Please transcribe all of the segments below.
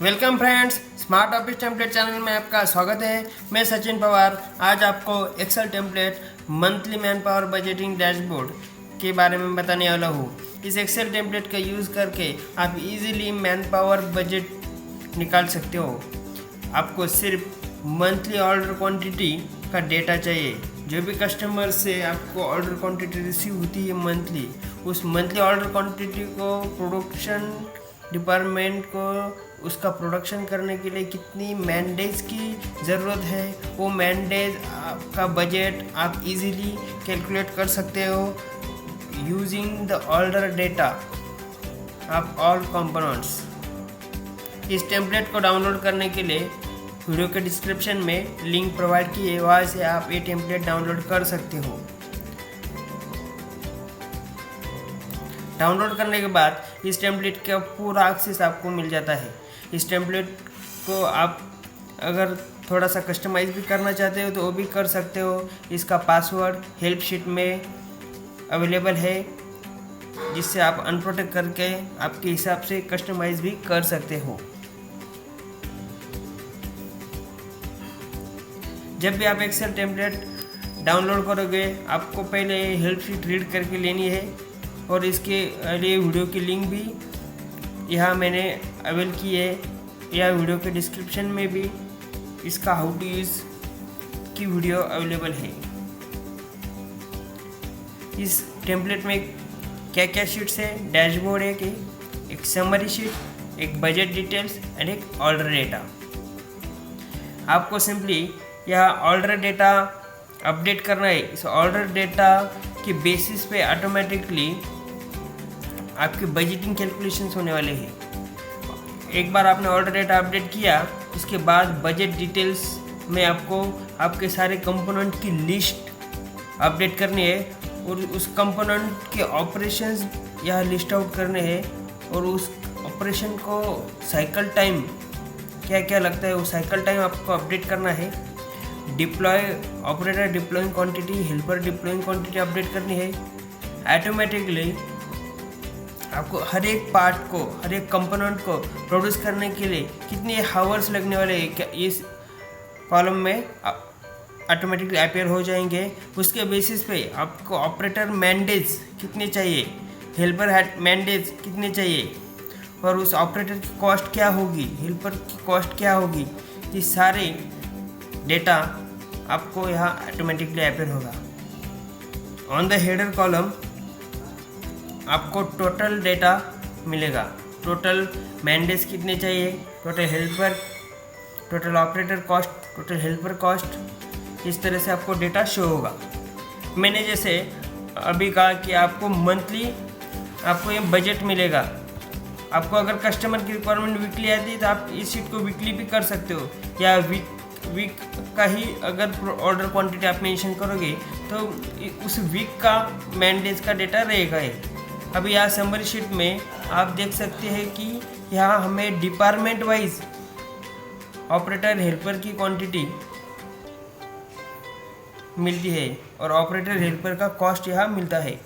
Welcome friends, smart office template channel में आपका स्वागत है। मैं सचिन पवार आज आपको Excel template monthly manpower budgeting dashboard के बारे में बताने वाला हूँ। इस एक्सेल टेम्पलेट का यूज़ करके आप इजीली मैन पावर बजट निकाल सकते हो। आपको सिर्फ मंथली ऑर्डर क्वांटिटी का डेटा चाहिए। जो भी कस्टमर से आपको ऑर्डर क्वांटिटी रिसीव होती है मंथली, उस मंथली ऑर्डर क्वांटिटी को प्रोडक्शन डिपार्टमेंट को उसका प्रोडक्शन करने के लिए कितनी मैन डेज की ज़रूरत है, वो मैन डेज का बजट आप इजीली कैलकुलेट कर सकते हो using the order data of all components. इस टेम्पलेट को डाउनलोड करने के लिए वीडियो के डिस्क्रिप्शन में लिंक प्रोवाइड की है, वहाँ से आप ये टेम्पलेट डाउनलोड कर सकते हो। डाउनलोड करने के बाद इस टेम्पलेट का पूरा एक्सेस आपको मिल जाता है। इस टेम्पलेट को आप अगर थोड़ा सा कस्टमाइज भी करना चाहते हो तो वो भी कर सकते हो। इसका पासवर्ड हेल्प शीट में अवेलेबल है, जिससे आप अनप्रोटेक्ट करके आपके हिसाब से कस्टमाइज भी कर सकते हो। जब भी आप एक्सेल टेम्पलेट डाउनलोड करोगे, आपको पहले हेल्प शीट रीड करके लेनी है, और इसके लिए वीडियो की लिंक भी यहाँ मैंने अवेल की है। यह वीडियो के डिस्क्रिप्शन में भी इसका हाउ टू यूज़ की वीडियो अवेलेबल है। इस टेम्पलेट में क्या क्या शीट्स है, डैशबोर्ड है कि एक समरी शीट, एक बजट डिटेल्स एंड एक ऑर्डर डेटा। आपको सिंपली यह ऑर्डर डेटा अपडेट करना है। इस ऑर्डर डेटा के बेसिस पे ऑटोमेटिकली आपके बजटिंग कैलकुलेशंस होने वाले हैं। एक बार आपने ऑर्डर डेटा अपडेट किया, उसके बाद बजट डिटेल्स में आपको आपके सारे कंपोनेंट की लिस्ट अपडेट करनी है, और उस कंपोनेंट के ऑपरेशंस यहाँ लिस्ट आउट करने हैं, और उस ऑपरेशन को साइकिल टाइम क्या क्या लगता है वो साइकिल टाइम आपको अपडेट करना है। Deploy operator deploying quantity, helper deploying quantity update करनी है। ऑटोमेटिकली आपको हर एक पार्ट को, हर एक कंपोनेंट को प्रोड्यूस करने के लिए कितने हावर्स लगने वाले हैं, क्या इस कॉलम में ऑटोमेटिकली अपीयर हो जाएंगे। उसके बेसिस पे आपको ऑपरेटर मैंडेज कितने चाहिए, हेल्पर मैंडेज कितने चाहिए, और उस ऑपरेटर की कॉस्ट क्या होगी, हेल्पर की कॉस्ट क्या होगी, ये सारे डेटा आपको यहाँ ऑटोमेटिकली अपीयर होगा। ऑन द हेडर कॉलम आपको टोटल डेटा मिलेगा। टोटल मैंडेज कितने चाहिए, total helper, total operator cost, total helper cost, इस तरह से आपको डेटा शो होगा। मैंने जैसे अभी कहा कि आपको मंथली आपको ये बजट मिलेगा। आपको अगर कस्टमर की रिक्वायरमेंट वीकली आती है तो आप इस शीट को वीकली भी कर सकते हो, या वीक का ही अगर ऑर्डर क्वांटिटी आप मेंशन करोगे तो उस वीक का मैंडेज का डेटा रहेगा ही। अभी यहाँ समरी शीट में आप देख सकते हैं कि यहाँ हमें डिपार्टमेंट वाइज ऑपरेटर हेल्पर की क्वांटिटी मिलती है, और ऑपरेटर हेल्पर का कॉस्ट यहाँ मिलता है।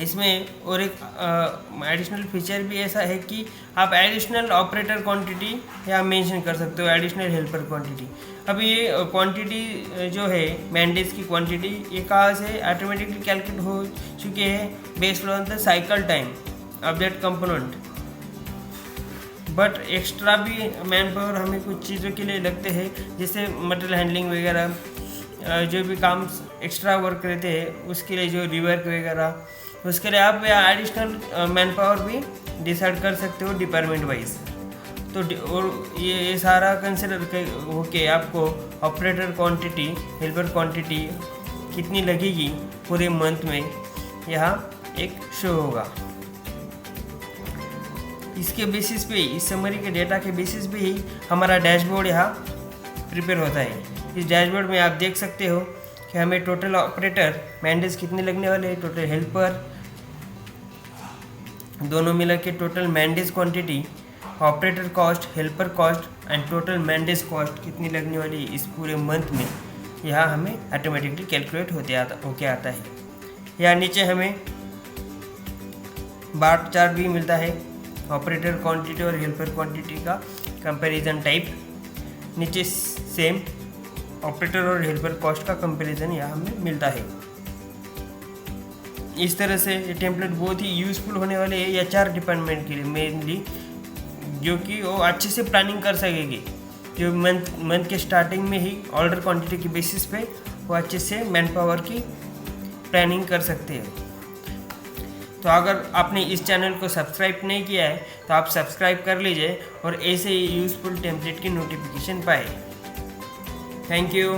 इसमें और एक एडिशनल फीचर भी ऐसा है कि आप एडिशनल ऑपरेटर क्वांटिटी यहाँ मेंशन कर सकते हो, एडिशनल हेल्पर क्वांटिटी। अभी ये क्वांटिटी जो है मैंडेज की क्वांटिटी, ये कहाँ से ऑटोमेटिकली कैलकुलेट हो चुके हैं based on the cycle time of that component. But extra भी मैन पावर हमें कुछ चीज़ों के लिए लगते हैं, जैसे मटेरियल हैंडलिंग वगैरह, जो भी काम एक्स्ट्रा वर्क रहते हैं उसके लिए, जो रिवर्क वगैरह, उसके लिए आप या एडिशनल मैन पावर भी डिसाइड कर सकते हो डिपार्टमेंट वाइज। तो और ये सारा कंसिडर होके आपको ऑपरेटर क्वांटिटी, हेल्पर क्वांटिटी कितनी लगेगी पूरे मंथ में यहाँ एक शो होगा। इसके बेसिस पे, इस समरी के डेटा के बेसिस पे ही हमारा डैशबोर्ड यहाँ प्रिपेयर होता है। इस डैशबोर्ड में आप देख सकते हो कि हमें टोटल ऑपरेटर मैंडेज कितने लगने वाले हैं, टोटल हेल्पर, दोनों मिला के total man days quantity, operator cost, helper cost and total man days cost कितनी लगने वाली है इस पूरे मंथ में, यहाँ हमें ऑटोमेटिकली कैलकुलेट होके आता है। यहाँ नीचे हमें बार चार्ट भी मिलता है ऑपरेटर क्वांटिटी और हेल्पर क्वांटिटी का कंपैरिजन टाइप, नीचे सेम ऑपरेटर और हेल्पर कॉस्ट का कंपैरिजन यहाँ हमें मिलता है। इस तरह से ये टेम्पलेट बहुत ही यूज़फुल होने वाले है एचआर डिपार्टमेंट के लिए मेनली, जो कि वो अच्छे से प्लानिंग कर सकेगी, जो मंथ के स्टार्टिंग में ही ऑर्डर क्वांटिटी के बेसिस पे वो अच्छे से मैन पावर की प्लानिंग कर सकते हैं। तो अगर आपने इस चैनल को सब्सक्राइब नहीं किया है तो आप सब्सक्राइब कर लीजिए और ऐसे ही यूज़फुल टेम्पलेट की नोटिफिकेशन पाए। Thank you.